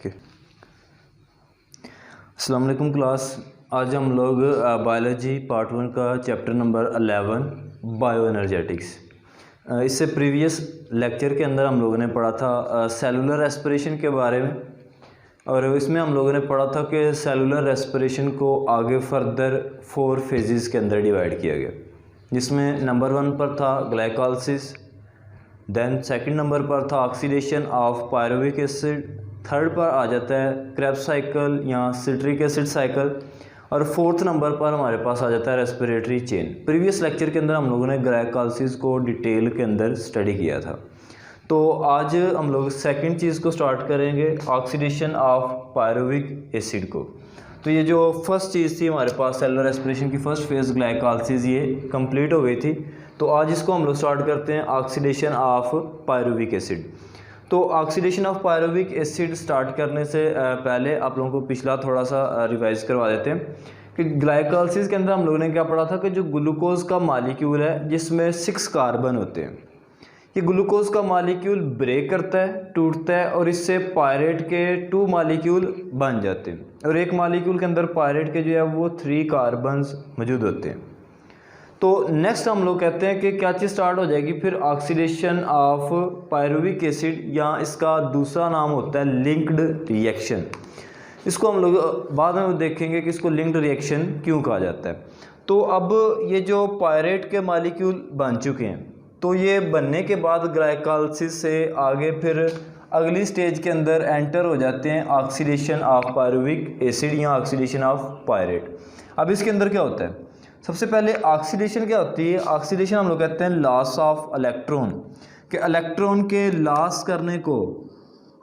Okay, अस्सलाम वालेकुम class. आज हम लोग बायोलॉजी पार्ट 1 का चैप्टर नंबर 11 बायो एनर्जेटिक्स। इससे प्रीवियस लेक्चर के अंदर हम लोगों ने पढ़ा था सेलुलर रेस्पिरेशन के बारे में, और इसमें हम लोगों ने पढ़ा था कि सेलुलर रेस्पिरेशन को आगे फर्दर 4 फेजेस के अंदर डिवाइड किया गया, जिसमें नंबर 1 पर था ग्लाइकोलाइसिस, देन सेकंड नंबर पर था oxidation of pyruvic acid, third पर आ जाता है क्रेब्स साइकिल या सिट्रिक एसिड साइकिल, और फोर्थ नंबर पर हमारे पास आ जाता है रेस्पिरेटरी चेन। प्रीवियस लेक्चर के अंदर हम लोगों ने ग्लाइकोलाइसिस को डिटेल के अंदर स्टडी किया था। तो आज हम लोग सेकंड चीज़ को स्टार्ट करेंगे, ऑक्सीडेशन ऑफ पायरुविक एसिड को। तो ये जो फर्स्ट चीज़ थी हमारे पास सेलुलर रेस्पिरेशन की फर्स्ट फेज़ ग्लाइकोलाइसिस, ये कंप्लीट हो गई थी। तो आज इसको हम लोग स्टार्ट करते हैं ऑक्सीडेशन ऑफ पायरुविक एसिड। तो oxidation of pyruvic acid start करने से पहले आप लोगों को पिछला थोड़ा सा रिवाइज करवा देते हैं कि ग्लाइकोलाइसिस के अंदर हम लोगों ने क्या पढ़ा था कि जो ग्लूकोज का मॉलिक्यूल है जिसमें 6 कार्बन होते हैं, ये ग्लूकोज का मॉलिक्यूल ब्रेक करता है, टूटता है, और इससे पायरेट के 2 मॉलिक्यूल बन जाते हैं, और एक मॉलिक्यूल के अंदर पायरेट के जो है वो 3 कार्बन्स मौजूद होते हैं। तो नेक्स्ट हम लोग कहते हैं कि क्या चीज़ स्टार्ट हो जाएगी, फिर ऑक्सीडेशन ऑफ पायरुविक एसिड, या इसका दूसरा नाम होता है लिंक्ड रिएक्शन। इसको हम लोग बाद में देखेंगे कि इसको लिंक्ड रिएक्शन क्यों कहा जाता है। तो अब ये जो पायरेट के मॉलिक्यूल बन चुके हैं, तो ये बनने के बाद ग्लाइकोलाइसिस से आगे फिर अगली स्टेज के अंदर एंटर हो जाते हैं ऑक्सीडेशन ऑफ पायरुविक एसिड या ऑक्सीडेशन ऑफ पायरेट। अब इसके अंदर क्या होता है, सबसे पहले ऑक्सीडेशन क्या होती है। ऑक्सीडेशन हम लोग कहते हैं लॉस ऑफ इलेक्ट्रॉन, कि इलेक्ट्रॉन के लॉस करने को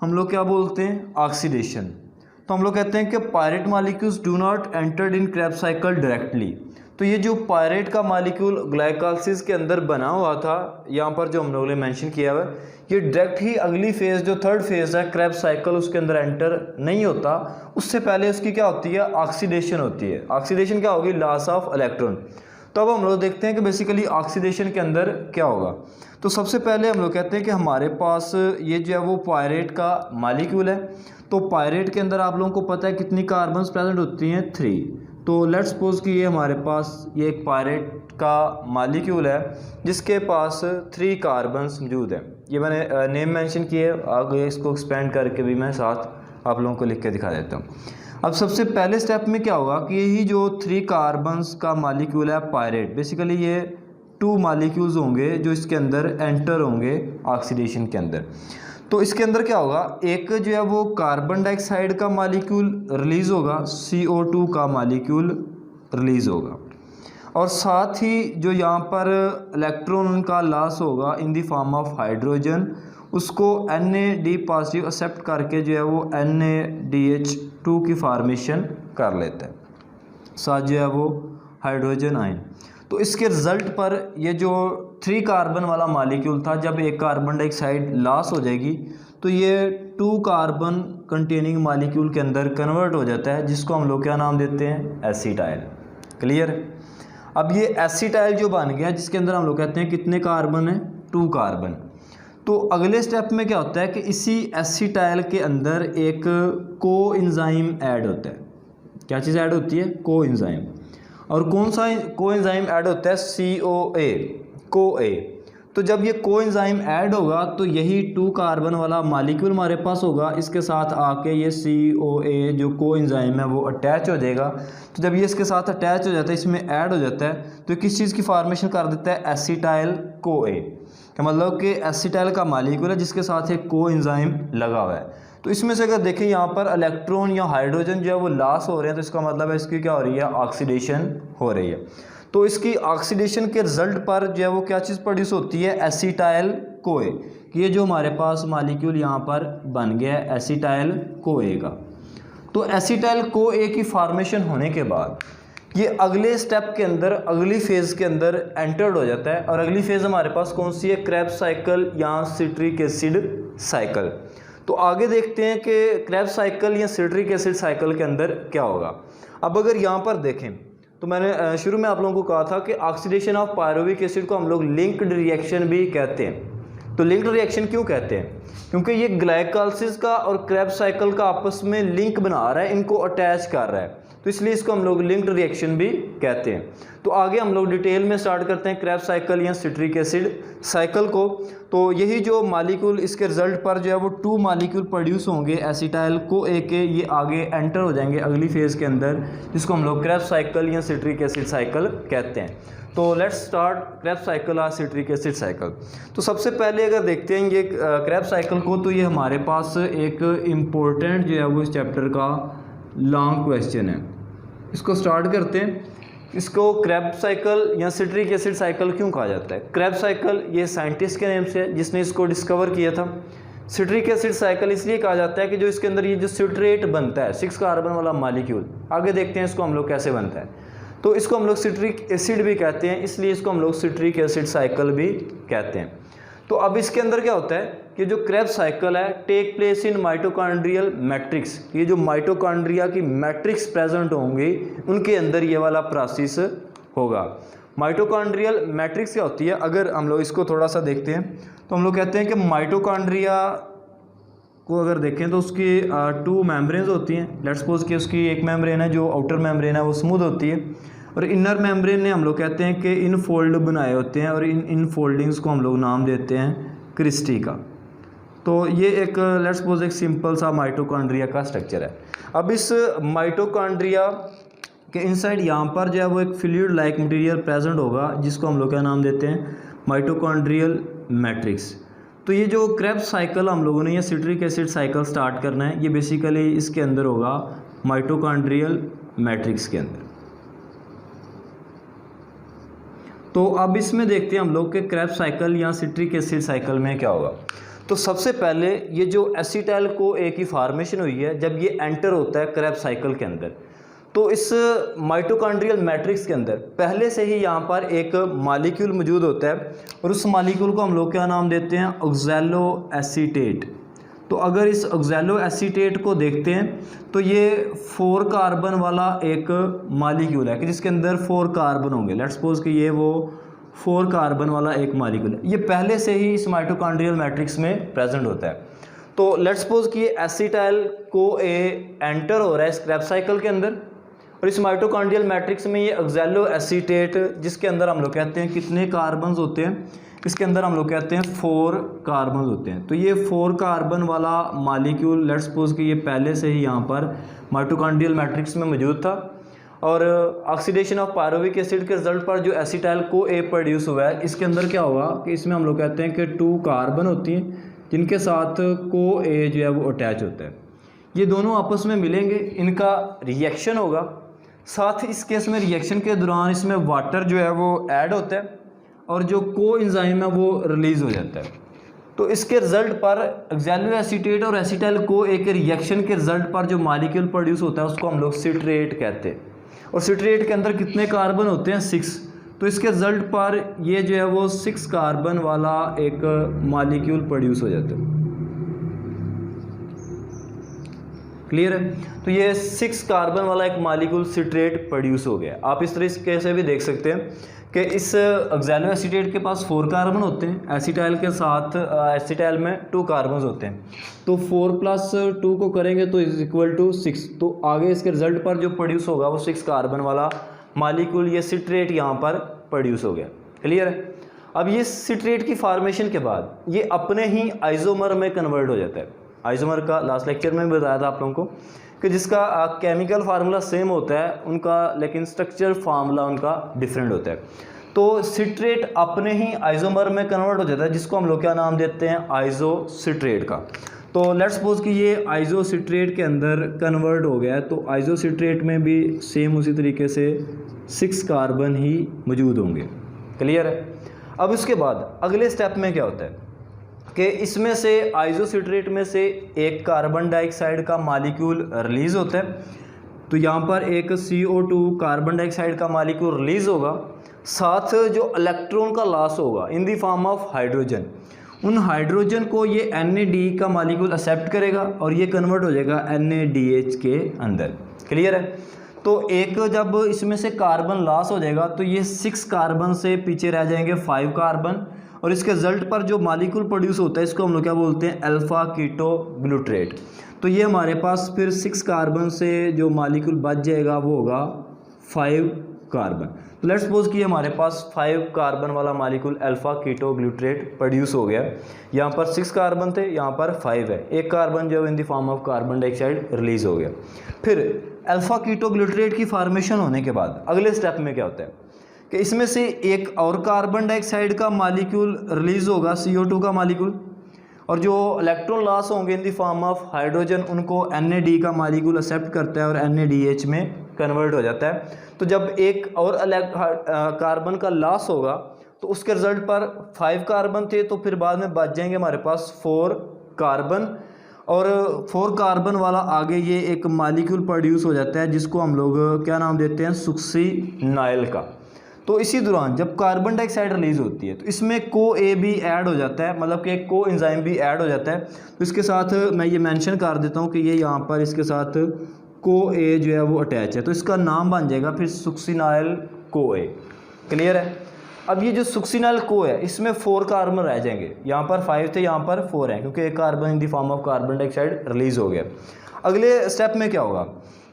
हम लोग क्या बोलते हैं, ऑक्सीडेशन। तो हम लोग कहते हैं कि pirate molecules do not entered in Krebs cycle directly. तो ये जो पायरेट का मॉलिक्यूल ग्लाइकोलाइसिस के अंदर बना हुआ था, यहाँ पर जो हम लोगों ने मेंशन किया हुआ है, ये डायरेक्ट ही अगली फेज़ जो थर्ड फेज़ है क्रेब्स साइकिल, उसके अंदर एंटर नहीं होता। उससे पहले उसकी क्या होती है, ऑक्सीडेशन होती है। ऑक्सीडेशन क्या होगी, लॉस ऑफ इलेक्ट्रॉन। तो अब हम लोग देखते हैं कि बेसिकली ऑक्सीडेशन के अंदर क्या होगा। तो सबसे पहले हम लोग कहते हैं कि हमारे पास ये जो है वो पायरेट का मॉलिक्यूल है। तो पायरेट के अंदर आप लोगों को पता है कितनी कार्बन्स प्रेजेंट होती हैं, 3। तो लेट्स सपोज कि ये हमारे पास ये एक पायरेट का मॉलिक्यूल है जिसके पास 3 कार्बन्स मौजूद हैं। ये मैंने नेम मेंशन किए, आगे इसको एक्सपेंड करके भी मैं साथ आप लोगों को लिख के दिखा देता हूँ। अब सबसे पहले स्टेप में क्या होगा कि यही जो 3 कार्बन्स का मॉलिक्यूल है पायरेट, बेसिकली ये 2 मॉलिक्यूल्स होंगे जो इसके अंदर एंटर होंगे ऑक्सीडेशन के अंदर। तो इसके अंदर क्या होगा, एक जो है वो कार्बन डाइऑक्साइड का मॉलिक्यूल रिलीज़ होगा, CO2 का मॉलिक्यूल रिलीज़ होगा, और साथ ही जो यहाँ पर इलेक्ट्रॉन का लॉस होगा in the form of hydrogen, उसको Na- पॉजिटिव एक्सेप्ट करके जो है वो NaDH2 की फार्मेशन कर लेता है, साथ जो है वो हाइड्रोजन आयन। तो इसके रिज़ल्ट पर ये जो 3 कार्बन वाला मॉलिक्यूल था, जब एक कार्बन डाइऑक्साइड लॉस हो जाएगी तो ये 2 कार्बन कंटेनिंग मॉलिक्यूल के अंदर कन्वर्ट हो जाता है, जिसको हम लोग क्या नाम देते हैं, एसिटाइल। क्लियर। अब ये एसिटाइल जो बन गया, जिसके अंदर हम लोग कहते हैं कितने कार्बन है, 2 कार्बन। तो अगले स्टेप में क्या होता है कि इसी एसिटाइल के अंदर एक कोएंजाइम ऐड होता है। क्या चीज़ ऐड होती है, कोएंजाइम। और कौन सा कोएंजाइम ऐड होता है, CoA। तो जब ये कोएंजाइम ऐड होगा तो यही 2 कार्बन वाला मॉलिक्यूल हमारे पास होगा, इसके साथ आके ये CoA जो कोएंजाइम है वो अटैच हो जाएगा। तो जब ये इसके साथ अटैच हो जाता है, इसमें ऐड हो जाता है, तो किस चीज़ की फार्मेशन कर देता है, एसिटाइल CoA। का मतलब कि एसिटाइल का मॉलिक्यूल है जिसके साथ एक कोएंजाइम लगा हुआ है। तो इसमें से अगर देखें यहाँ पर इलेक्ट्रॉन या हाइड्रोजन जो है वो लॉस हो रहे हैं, तो इसका मतलब है इसकी क्या हो रही है, ऑक्सीडेशन हो रही है। तो इसकी ऑक्सीडेशन के रिजल्ट पर जो है वो क्या चीज़ प्रोड्यूस होती है, एसिटाइल CoA। ये जो हमारे पास मॉलिक्यूल यहाँ पर बन गया है एसिटाइल CoA का। तो एसिटाइल CoA की फार्मेशन होने के बाद ये अगले स्टेप के अंदर, अगली फेज़ के अंदर एंटर्ड हो जाता है। और अगली फेज़ हमारे पास कौन सी है, क्रेब्स साइकिल या सिट्रिक एसिड साइकिल। तो आगे देखते हैं कि क्रेब्स साइकिल या सिट्रिक एसिड साइकिल के अंदर क्या होगा। अब अगर यहाँ पर देखें तो मैंने शुरू में आप लोगों को कहा था कि ऑक्सीडेशन ऑफ पायरुविक एसिड को हम लोग लिंक्ड रिएक्शन भी कहते हैं। तो लिंक्ड रिएक्शन क्यों कहते हैं? क्योंकि ये ग्लाइकोलाइसिस का और क्रेब्स साइकिल का आपस में लिंक बना रहा है, इनको अटैच कर रहा है, तो इसलिए इसको हम लोग लिंक्ड रिएक्शन भी कहते हैं। तो आगे हम लोग डिटेल में स्टार्ट करते हैं क्रेब्स साइकिल या सिट्रिक एसिड साइकिल को। तो यही जो मॉलिक्यूल इसके रिजल्ट पर जो है वो 2 मॉलिक्यूल प्रोड्यूस होंगे एसिटाइल को ए के, ये आगे एंटर हो जाएंगे अगली फेज़ के अंदर, जिसको हम लोग क्रेब्स साइकिल या सिट्रिक एसिड साइकिल कहते हैं। तो लेट्स स्टार्ट क्रेब्स साइकिल और सिट्रिक एसिड साइकिल। तो सबसे पहले अगर देखते हैं ये क्रेब्स साइकिल को, तो ये हमारे पास एक इम्पोर्टेंट जो है वो इस चैप्टर का लॉन्ग क्वेश्चन है। इसको स्टार्ट करते हैं। इसको क्रेब्स साइकिल या सिट्रिक एसिड साइकिल क्यों कहा जाता है? क्रेब्स साइकिल ये साइंटिस्ट के नेम से है जिसने इसको डिस्कवर किया था। सिट्रिक एसिड साइकिल इसलिए कहा जाता है कि जो इसके अंदर ये जो सिट्रेट बनता है 6 कार्बन वाला मॉलिक्यूल, आगे देखते हैं इसको हम लोग कैसे बनता है। तो इसको हम लोग सिट्रिक एसिड भी कहते हैं, इसलिए इसको हम लोग सिट्रिक एसिड साइकिल भी कहते हैं। तो अब इसके अंदर क्या होता है कि जो क्रेब्स साइकिल है take place in mitochondrial matrix, ये जो माइटोकॉन्ड्रिया की मैट्रिक्स प्रेजेंट होंगे उनके अंदर ये वाला प्रोसेस होगा। माइटोकॉन्ड्रियल मैट्रिक्स क्या होती है? अगर हम लोग इसको थोड़ा सा देखते हैं तो हम लोग कहते हैं कि माइटोकॉन्ड्रिया को अगर देखें तो उसकी 2 मेम्ब्रेन्स होती हैं। लेट्स सपोज कि उसकी एक मेम्ब्रेन है जो आउटर मेम्ब्रेन है वो स्मूथ होती है, और इनर मेम्ब्रेन ने हम लोग कहते हैं कि इन फोल्ड बनाए होते हैं, और इन फोल्डिंग्स को हम लोग नाम देते हैं क्रिस्टी का। तो ये एक लेट्स सपोज एक सिंपल सा माइटोकॉन्ड्रिया का स्ट्रक्चर है। अब इस माइटोकॉन्ड्रिया के इनसाइड यहाँ पर जो है वो एक फ्लूइड लाइक मटेरियल प्रेजेंट होगा, जिसको हम लोग क्या नाम देते हैं? Mitochondrial matrix. तो ये जो क्रेब्स साइकिल हम लोगों ने ये सिट्रिक एसिड साइकिल स्टार्ट करना है, ये बेसिकली इसके अंदर होगा माइटोकॉन्ड्रियल मैट्रिक्स के अंदर। तो अब इसमें देखते हैं हम लोग कि क्रेब्स साइकिल या सिट्रिक एसिड साइकिल में क्या होगा। तो सबसे पहले ये जो एसिटाइल को ए की फॉर्मेशन हुई है, जब ये एंटर होता है क्रेब्स साइकिल के अंदर, तो इस माइटोकॉन्ड्रियल मैट्रिक्स के अंदर पहले से ही यहाँ पर एक मॉलिक्यूल मौजूद होता है, और उस मॉलिक्यूल को हम लोग क्या नाम देते हैं? Oxalo acetate. तो अगर इस ऑक्सैलो एसीटेट को देखते हैं तो ये 4 कार्बन वाला एक मॉलिक्यूल है कि जिसके अंदर 4 कार्बन होंगे। लेट्स सपोज कि ये वो 4 कार्बन वाला एक मॉलिक्यूल है, ये पहले से ही इस माइटोकॉन्ड्रियल मैट्रिक्स में प्रेजेंट होता है। तो लेट्स सपोज कि ये एसिटाइल को ए एंटर हो रहा है इस क्रेब्स साइकिल के अंदर, और इस माइटोकॉन्ड्रियल मैट्रिक्स में ये ऑक्सैलो एसीटेट, जिसके अंदर हम लोग कहते हैं कितने कार्बन्स होते हैं? इसके अंदर हम लोग कहते हैं 4 कार्बन होते हैं। तो ये 4 कार्बन वाला मॉलिक्यूल लेट्स सपोज कि ये पहले से ही यहाँ पर माइटोकॉन्ड्रियल मैट्रिक्स में मौजूद था, और ऑक्सीडेशन ऑफ पायरुविक एसिड के रिजल्ट पर जो एसिटाइल को ए प्रोड्यूस हुआ है, इसके अंदर क्या होगा कि इसमें हम लोग कहते हैं कि 2 कार्बन होती हैं जिनके साथ को ए जो है वो अटैच होता है। ये दोनों आपस में मिलेंगे, इनका रिएक्शन होगा। साथ ही इस केस में रिएक्शन के दौरान इसमें वाटर जो है वो ऐड होता है, और जो को एंजाइम है वो रिलीज़ हो जाता है। तो इसके रिजल्ट पर ऑक्सैलो एसीटेट और एसिटाइल को एक रिएक्शन के रिजल्ट पर जो मॉलिक्यूल प्रोड्यूस होता है उसको हम लोग सिट्रेट कहते हैं। और सिट्रेट के अंदर कितने कार्बन होते हैं? 6। तो इसके रिजल्ट पर ये जो है वो 6 कार्बन वाला एक मॉलिक्यूल प्रोड्यूस हो जाता है। क्लियर है? तो ये 6 कार्बन वाला एक मॉलिक्यूल सिट्रेट प्रोड्यूस हो गया। आप इस तरीके से भी देख सकते हैं कि इस ऑक्सैलो एसीटेट के पास 4 कार्बन होते हैं, एसिटाइल के साथ एसिटाइल में 2 कार्बन होते हैं। तो 4 + 2 को करेंगे तो इज इक्वल टू 6। तो आगे इसके रिजल्ट पर जो प्रोड्यूस होगा वो 6 कार्बन वाला मॉलिक्यूल ये सिट्रेट यहाँ पर प्रोड्यूस हो गया। क्लियर है? अब ये सिट्रेट की फॉर्मेशन के बाद ये अपने ही आइसोमर में कन्वर्ट हो जाता है। आइसोमर का लास्ट लेक्चर में भी बताया था आप लोगों को कि जिसका केमिकल फार्मूला सेम होता है उनका, लेकिन स्ट्रक्चर फार्मूला उनका डिफरेंट होता है। तो सिट्रेट अपने ही आइसोमर में कन्वर्ट हो जाता है, जिसको हम लोग क्या नाम देते हैं? आइसोसिट्रेट का। तो लेट्स सपोज कि ये आइसोसिट्रेट के अंदर कन्वर्ट हो गया है, तो आइसोसिट्रेट में भी सेम उसी तरीके से 6 कार्बन ही मौजूद होंगे। क्लियर है? अब उसके बाद अगले स्टेप में क्या होता है कि इसमें से आइसोसिट्रेट में से एक कार्बन डाइऑक्साइड का मॉलिक्यूल रिलीज़ होता है। तो यहाँ पर एक CO2 कार्बन डाइऑक्साइड का मॉलिक्यूल रिलीज़ होगा, साथ जो इलेक्ट्रॉन का लॉस होगा in the form of hydrogen, उन हाइड्रोजन को ये NAD का मॉलिक्यूल एक्सेप्ट करेगा और ये कन्वर्ट हो जाएगा NADH के अंदर। क्लियर है? तो एक जब इसमें से कार्बन लॉस हो जाएगा तो ये 6 कार्बन से पीछे रह जाएंगे 5 कार्बन, और इसके रिजल्ट पर जो मालिक्यूल प्रोड्यूस होता है इसको हम लोग क्या बोलते हैं, अल्फ़ा कीटो ग्लूट्रेट। तो ये हमारे पास फिर 6 कार्बन से जो मालिक्यूल बच जाएगा वो होगा 5 कार्बन। तो लेट्स सपोज कि हमारे पास 5 कार्बन वाला मालिक्यूल अल्फ़ा कीटो ग्लूट्रेट प्रोड्यूस हो गया। यहाँ पर 6 कार्बन थे, यहाँ पर 5 है, एक कार्बन जो in the form of carbon dioxide release हो गया। फिर अल्फ़ा कीटो ग्लूट्रेट की फॉर्मेशन होने के बाद अगले स्टेप में क्या होता है कि इसमें से एक और कार्बन डाइऑक्साइड का मालिक्यूल रिलीज होगा, CO2 का मालिक्यूल, और जो इलेक्ट्रॉन लॉस होंगे in the form of hydrogen उनको NAD का मालिक्यूल एक्सेप्ट करता है और NADH में कन्वर्ट हो जाता है। तो जब एक और कार्बन का लॉस होगा तो उसके रिजल्ट पर 5 कार्बन थे, तो फिर बाद में बच जाएंगे हमारे पास 4 कार्बन, और 4 कार्बन वाला आगे ये एक मालिक्यूल प्रोड्यूस हो जाता है जिसको हम लोग क्या नाम देते हैं, सुक्सीनाइल का। तो इसी दौरान जब कार्बन डाइऑक्साइड रिलीज होती है तो इसमें CoA भी ऐड हो जाता है, मतलब कि एक कोएंजाइम भी ऐड हो जाता है। तो इसके साथ मैं ये मेंशन कर देता हूँ कि ये यहाँ पर इसके साथ CoA जो है वो अटैच है, तो इसका नाम बन जाएगा फिर सुक्सीनाइल CoA। क्लियर है। अब ये जो सुक्सीनाइल CoA है इसमें 4 कार्बन रह जाएंगे, यहाँ पर 5 थे, यहाँ पर 4 हैं, क्योंकि एक carbon in the form of carbon dioxide release हो गया। अगले स्टेप में क्या होगा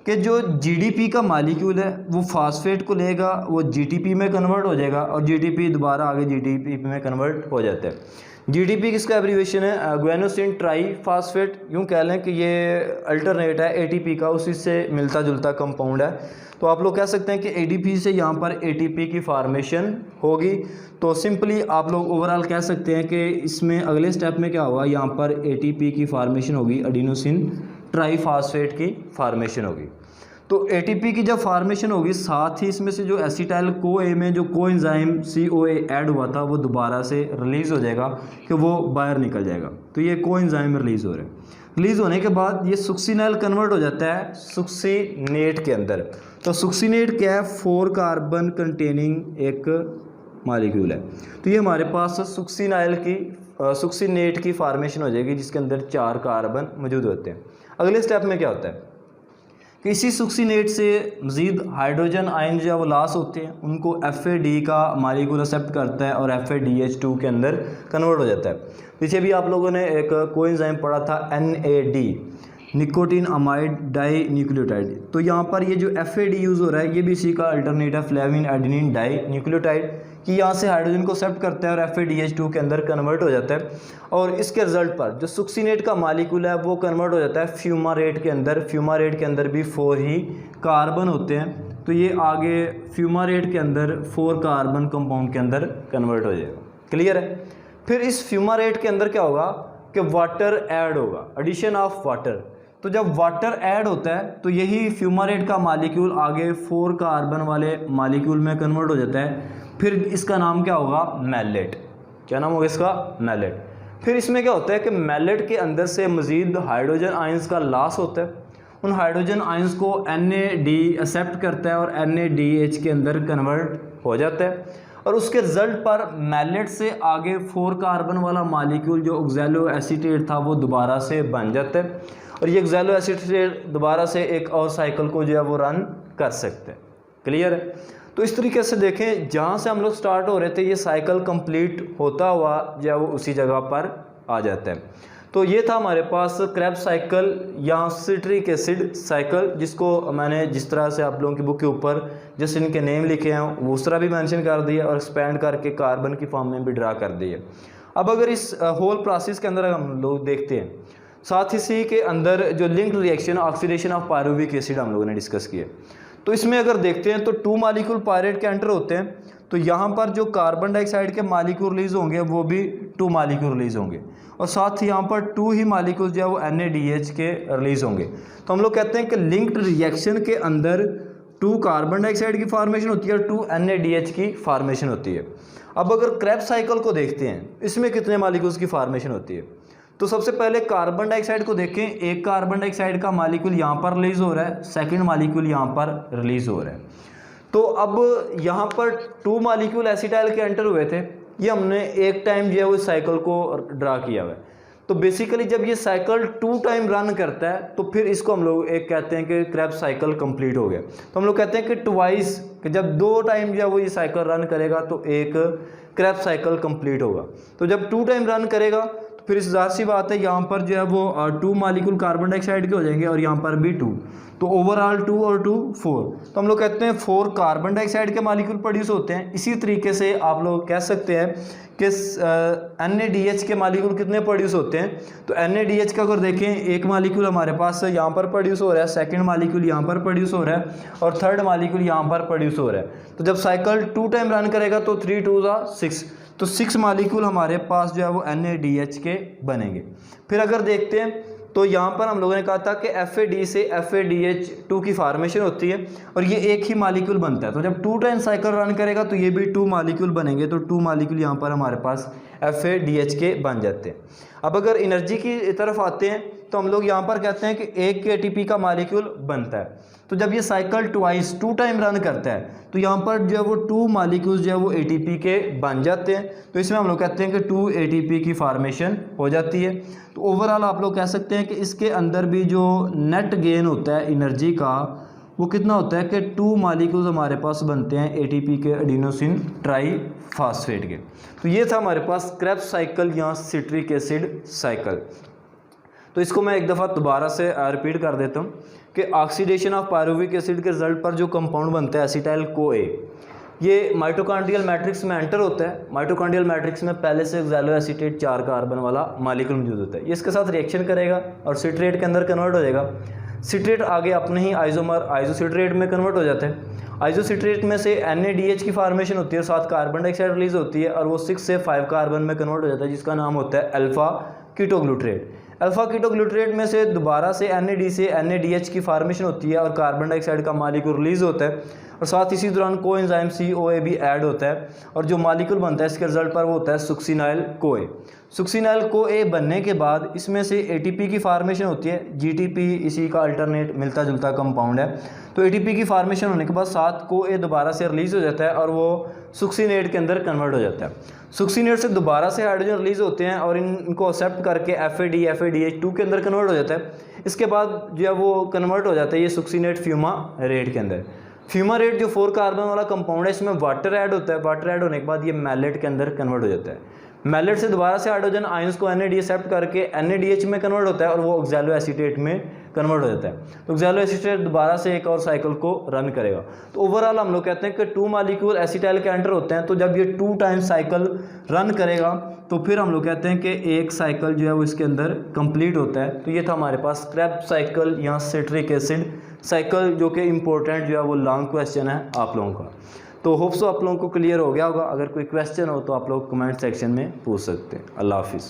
कि जो GDP का मालिक्यूल है वो फास्फेट को लेगा, वो GTP में कन्वर्ट हो जाएगा, और GTP दोबारा आगे GDP में कन्वर्ट हो जाता है। GDP किसका एब्रीवेशन है, गुआनोसिन ट्राई फास्फेट, यूँ कह लें कि ये अल्टरनेट है ATP का, उसी से मिलता जुलता कंपाउंड है। तो आप लोग कह सकते हैं कि ADP से यहाँ पर ATP की फार्मेशन होगी। तो सिंपली आप लोग ओवरऑल कह सकते हैं कि इसमें अगले स्टेप में क्या होगा, यहाँ पर ATP की फार्मेशन होगी, एडिनोसिन ट्राईफॉस्फेट की फार्मेशन होगी। तो ATP की जब फार्मेशन होगी साथ ही इसमें से जो एसिटाइल CoA में जो कोएंजाइम CoA ऐड हुआ था वो दोबारा से रिलीज़ हो जाएगा कि वो बाहर निकल जाएगा। तो ये कोएंजाइम रिलीज़ हो रहे हैं। रिलीज़ होने के बाद ये सुक्सीनाइल कन्वर्ट हो जाता है सुक्सीनेट के अंदर। तो सुक्सीनेट क्या है, 4 कार्बन कंटेनिंग एक मालिक्यूल है। तो ये हमारे पास सुक्सीनेट की फार्मेशन हो जाएगी जिसके अंदर 4 कार्बन मौजूद होते हैं। अगले स्टेप में क्या होता है कि इसी सुक्सीनेट से मज़ीद हाइड्रोजन आयन जो है वो लॉस होते हैं, उनको FAD का मालिक्यूल एक्सेप्ट करता है और FADH2 के अंदर कन्वर्ट हो जाता है। पीछे भी आप लोगों ने एक कोएंजाइम पढ़ा था NAD, nicotinamide dinucleotide. तो यहाँ पर ये जो FAD यूज़ हो रहा है ये भी इसी का अल्टरनेट है, फ्लेविन एडेनिन डाई न्यूक्लियोटाइड, कि यहाँ से हाइड्रोजन को एक्सेप्ट करता है और FADH2 के अंदर कन्वर्ट हो जाता है। और इसके रिजल्ट पर जो सुक्सीनेट का मालिक्यूल है वो कन्वर्ट हो जाता है फ्यूमारेट के अंदर। फ्यूमारेट के अंदर भी 4 ही कार्बन होते हैं, तो ये आगे फ्यूमारेट के अंदर 4 कार्बन कंपाउंड के अंदर कन्वर्ट हो जाएगा। क्लियर है। फिर इस फ्यूमारेट के अंदर क्या होगा कि वाटर ऐड होगा, एडिशन ऑफ वाटर। तो जब वाटर ऐड होता है तो यही फ्यूमारेट का मालिक्यूल आगे 4 कार्बन वाले मालिक्यूल में कन्वर्ट हो जाता है। फिर इसका नाम क्या होगा, मैलेट। क्या नाम होगा इसका, मैलेट। फिर इसमें क्या होता है कि मैलेट के अंदर से मज़ीद हाइड्रोजन आयंस का लॉस होता है। उन हाइड्रोजन आयंस को NAD एक्सेप्ट करता है और NADH के अंदर कन्वर्ट हो जाता है, और उसके रिजल्ट पर मैलेट से आगे 4 कार्बन वाला मालिक्यूल जो ऑक्सैलो एसीटेट था वो दोबारा से बन जाता है, और ये ऑक्सैलो एसीटेट दोबारा से एक और साइकिल को जो है वो रन कर सकते हैं। क्लियर है। तो इस तरीके से देखें जहाँ से हम लोग स्टार्ट हो रहे थे ये साइकिल कंप्लीट होता हुआ जो है वो उसी जगह पर आ जाता है। तो ये था हमारे पास क्रेब्स साइकिल या सिट्रिक एसिड साइकिल, जिसको मैंने जिस तरह से आप लोगों की बुक के ऊपर जैसे इनके नेम लिखे हैं वो उस तरह भी मेंशन कर दिया और एक्सपेंड करके कार्बन की फॉर्म में भी ड्रा कर दिया। अब अगर इस होल प्रोसेस के अंदर हम लोग देखते हैं, साथ ही इसी के अंदर जो linked reaction oxidation of pyruvic acid हम लोगों ने डिस्कस किया। तो इसमें अगर देखते हैं तो 2 मालिक्यूल पायरेट के एंटर होते हैं, तो यहाँ पर जो कार्बन डाइऑक्साइड के मालिक्यूल रिलीज होंगे वो भी 2 मालिक्यूल रिलीज होंगे, और साथ ही यहाँ पर 2 ही मालिक्यूल जो है वो NADH के रिलीज होंगे। तो हम लोग कहते हैं कि लिंक्ड रिएक्शन के अंदर 2 कार्बन डाइऑक्साइड की फार्मेशन होती है और 2 NADH की फार्मेशन होती है। अब अगर क्रेब्स साइकिल को देखते हैं इसमें कितने मालिक्यूल्स की फार्मेशन होती है, तो सबसे पहले कार्बन डाइऑक्साइड को देखें, एक कार्बन डाइऑक्साइड का मालिक्यूल यहाँ पर रिलीज हो रहा है, सेकंड मालिक्यूल यहाँ पर रिलीज हो रहा है। तो अब यहाँ पर 2 मालिक्यूल एसिटाइल के एंटर हुए थे, ये हमने एक टाइम जो है वो साइकिल को ड्रा किया हुआ है। तो बेसिकली जब ये साइकिल 2 टाइम रन करता है तो फिर इसको हम लोग एक कहते हैं कि क्रेब्स साइकिल कंप्लीट हो गया। तो हम लोग कहते हैं कि ट्वाइस कि जब 2 टाइम जो है वो ये साइकिल रन करेगा तो एक क्रेब्स साइकिल कंप्लीट होगा। तो जब 2 टाइम रन करेगा तो फिर ज़ाहिर सी बात है यहाँ पर जो है वो 2 मालिक्यूल कार्बन डाइऑक्साइड के हो जाएंगे और यहाँ पर भी 2, तो ओवरऑल 2 और 2 4। तो हम लोग कहते हैं 4 कार्बन डाइऑक्साइड के मालिक्यूल प्रोड्यूस होते हैं। इसी तरीके से आप लोग कह सकते हैं कि NaDH के मालिक्यूल कितने प्रोड्यूस होते हैं। तो NaDH का अगर देखें, एक मालिक्यूल हमारे पास यहाँ पर प्रोड्यूस हो रहा है, सेकंड मालिक्यूल यहाँ पर प्रोड्यूस हो रहा है और थर्ड मालिक्यूल यहाँ पर प्रोड्यूस हो रहा है। तो जब साइकिल 2 टाइम रन करेगा तो 3 2 6, तो 6 मालिक्यूल हमारे पास जो है वो NaDH के बनेंगे। फिर अगर देखते हैं तो यहाँ पर हम लोगों ने कहा था कि FAD से FADH2 की फार्मेशन होती है और ये एक ही मालिक्यूल बनता है। तो जब 2 टाइम साइकिल रन करेगा तो ये भी 2 मालिक्यूल बनेंगे, तो 2 मालिक्यूल यहाँ पर हमारे पास FADH के बन जाते हैं। अब अगर एनर्जी की तरफ आते हैं तो हम लोग यहाँ पर कहते हैं कि 1 ATP का मालिक्यूल बनता है। तो जब ये साइकिल 2 टाइम रन करता है तो यहाँ पर जो है वो 2 मालिक्यूल्स जो है वो ATP के बन जाते हैं। तो इसमें हम लोग कहते हैं कि 2 ATP की फार्मेशन हो जाती है। तो ओवरऑल आप लोग कह सकते हैं कि इसके अंदर भी जो नेट गेन होता है एनर्जी का वो कितना होता है कि 2 मालिक्यूल्स हमारे पास बनते हैं ATP के एडिनोसिन ट्राईफॉस्फेट के। तो ये था हमारे पास क्रेब्स साइकिल या सिट्रिक एसिड साइकिल। तो इसको मैं एक दफ़ा दोबारा से रिपीट कर देता हूँ कि ऑक्सीडेशन ऑफ पायरुविक एसिड के रिजल्ट पर जो कंपाउंड बनता है एसिटाइल CoA, ये माइटोकॉन्ड्रियल मैट्रिक्स में एंटर होता है। माइटोकॉन्ड्रियल मैट्रिक्स में पहले से ऑक्सैलोएसीटेट 4 कार्बन वाला मालिक्यूल मौजूद होता है। ये इसके साथ रिएक्शन करेगा और सिट्रेट के अंदर कन्वर्ट हो जाएगा। सिट्रेट आगे अपने ही आइसोमर आइसोसिट्रेट में कन्वर्ट हो जाता है। आइसोसिट्रेट में से NaDH की फार्मेशन होती है और 7 कार्बन डाइऑक्साइड रिलीज होती है और वो 6 से 5 कार्बन में कन्वर्ट हो जाता है, जिसका नाम होता है अल्फा कीटोग्लूट्रेट। अल्फा कीटोग्लूट्रेट में से दोबारा से NAD से NaDH की फार्मेशन होती है और कार्बन डाइऑक्साइड का मालिक्यूल रिलीज होता है और साथ इसी दौरान कोएंजाइम CoA भी ऐड होता है और जो मालिक्यूल बनता है इसके रिजल्ट पर वो होता है सुक्सिनाइल CoA। सुक्सिनाइल CoA बनने के बाद इसमें से ATP की फार्मेशन होती है। GTP इसी का अल्टरनेट मिलता जुलता कंपाउंड है। तो ATP की फार्मेशन होने के बाद 7 CoA दोबारा से रिलीज हो जाता है और वो सुक्सिनेट के अंदर कन्वर्ट हो जाता है। सुक्सिनेट से दोबारा से हाइड्रोजन रिलीज होते हैं और इनको एक्सेप्ट करके FADH2 के अंदर कन्वर्ट हो जाता है। इसके बाद जो है वो कन्वर्ट हो जाता है ये सुक्सिनेट फ्यूमारेट के अंदर। फ्यूमारेट जो 4 कार्बन वाला कंपाउंड है, इसमें वाटर ऐड होता है। वाटर ऐड होने के बाद ये मैलेट के अंदर कन्वर्ट हो जाता है। मैलेट से दोबारा से हाइड्रोजन आयंस को NAD एक्सेप्ट करके NaDH में कन्वर्ट होता है और वो ऑक्सैलोएसीटेट में कन्वर्ट हो जाता है। तो ऑक्सैलोएसीटेट दोबारा से एक और साइकिल को रन करेगा। तो ओवरऑल हम लोग कहते हैं कि 2 मालिक्यूल एसिटाइल के एंटर होते हैं। तो जब ये 2 टाइम साइकिल रन करेगा तो फिर हम लोग कहते हैं कि एक साइकिल जो है वो इसके अंदर कंप्लीट होता है। तो ये था हमारे पास क्रेब्स साइकिल या सिट्रिक एसिड साइकिल, जो कि इम्पोर्टेंट जो है वो लॉन्ग क्वेश्चन है आप लोगों का। तो होप्स आप लोगों को क्लियर हो गया होगा। अगर कोई क्वेश्चन हो तो आप लोग कमेंट सेक्शन में पूछ सकते हैं। अल्लाह हाफिज़।